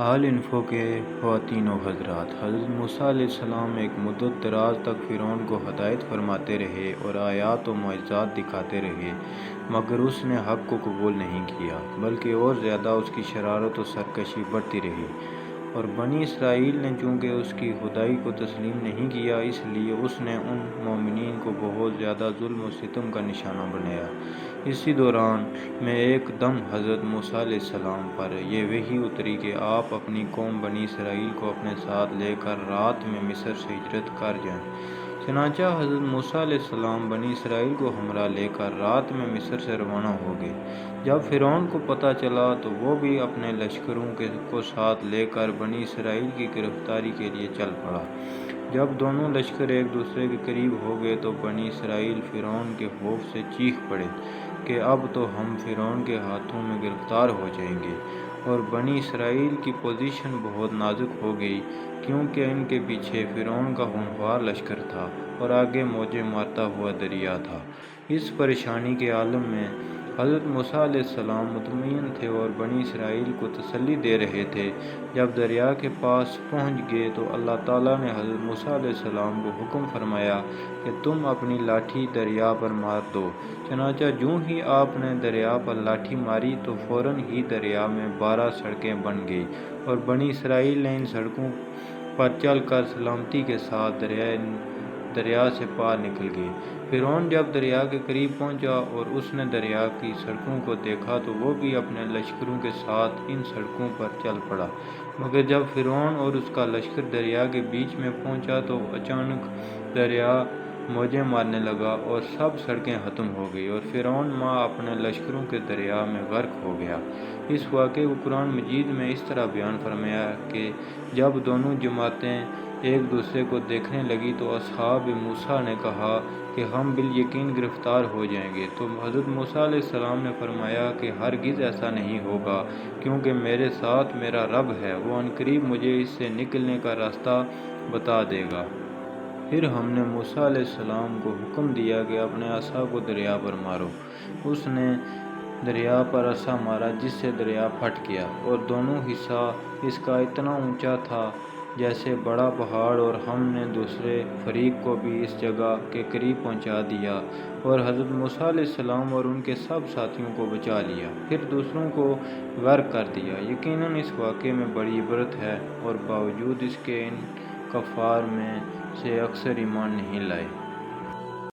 آل info کے خواتین و حضرات، حضرت موسیٰ علیہ السلام ایک مدت دراز تک فرعون کو ہدایت فرماتے رہے اور آیات و معجزات دکھاتے رہے، مگر اس نے حق کو قبول نہیں کیا، بلکہ اور زیادہ اس کی شرارت و سرکشی بڑھتی رہی۔ اور بنی اسرائیل نے چونکہ اس کی خدائی کو تسلیم نہیں کیا، اس لیے اس نے ان مومنین کو بہت زیادہ ظلم و ستم کا نشانہ بنایا۔ اسی دوران میں ایک دم حضرت موسیٰ علیہ السلام پر یہ وحی اتری کہ آپ اپنی قوم بنی اسرائیل کو اپنے ساتھ لے کر رات میں مصر سے ہجرت کر جائیں۔ چنانچہ حضرت موسیٰ علیہ السلام بنی اسرائیل کو ہمراہ لے کر رات میں مصر سے روانہ ہو گئے۔ جب فرعون کو پتہ چلا تو وہ بھی اپنے لشکروں کو ساتھ لے کر بنی اسرائیل کی گرفتاری کے لیے چل پڑا۔ جب دونوں لشکر ایک دوسرے کے قریب ہو گئے تو بنی اسرائیل فرعون کے خوف سے چیخ پڑے کہ اب تو ہم فرعون کے ہاتھوں میں گرفتار ہو جائیں گے، اور بنی اسرائیل کی پوزیشن بہت نازک ہو گئی، کیونکہ ان کے پیچھے فرعون کا ہونہار لشکر تھا اور آگے موجیں مارتا ہوا دریا تھا۔ اس پریشانی کے عالم میں حضرت موسیٰ علیہ السلام مطمئن تھے اور بنی اسرائیل کو تسلی دے رہے تھے۔ جب دریا کے پاس پہنچ گئے تو اللہ تعالیٰ نے حضرت موسیٰ علیہ السلام کو حکم فرمایا کہ تم اپنی لاٹھی دریا پر مار دو۔ چنانچہ جوں ہی آپ نے دریا پر لاٹھی ماری تو فوراً ہی دریا میں 12 سڑکیں بن گئیں، اور بنی اسرائیل نے ان سڑکوں پر چل کر سلامتی کے ساتھ دریا سے پار نکل گئے۔ فرعون جب دریا کے قریب پہنچا اور اس نے دریا کی سڑکوں کو دیکھا تو وہ بھی اپنے لشکروں کے ساتھ ان سڑکوں پر چل پڑا، مگر جب فرعون اور اس کا لشکر دریا کے بیچ میں پہنچا تو اچانک دریا موجیں مارنے لگا اور سب سڑکیں ختم ہو گئیں، اور فرعون اپنے لشکروں کے دریا میں غرق ہو گیا۔ اس واقعے کو قرآن مجید میں اس طرح بیان فرمایا کہ جب دونوں جماعتیں ایک دوسرے کو دیکھنے لگیں تو اصحاب موسیٰ نے کہا کہ ہم بالیقین گرفتار ہو جائیں گے، تو حضرت موسیٰ علیہ السلام نے فرمایا کہ ہرگز ایسا نہیں ہوگا، کیونکہ میرے ساتھ میرا رب ہے، وہ عنقریب مجھے اس سے نکلنے کا راستہ بتا دے گا۔ پھر ہم نے موسیٰ علیہ السلام کو حکم دیا کہ اپنے عصا کو دریا پر مارو۔ اس نے دریا پر عصا مارا جس سے دریا پھٹ گیا، اور دونوں حصہ اس کا اتنا اونچا تھا جیسے بڑا پہاڑ، اور ہم نے دوسرے فریق کو بھی اس جگہ کے قریب پہنچا دیا اور حضرت موسیٰ علیہ السلام اور ان کے سب ساتھیوں کو بچا لیا، پھر دوسروں کو غرق کر دیا۔ یقیناً اس واقعے میں بڑی عبرت ہے، اور باوجود اس کے ان کفار میں سے اکثر ایمان نہیں لائے۔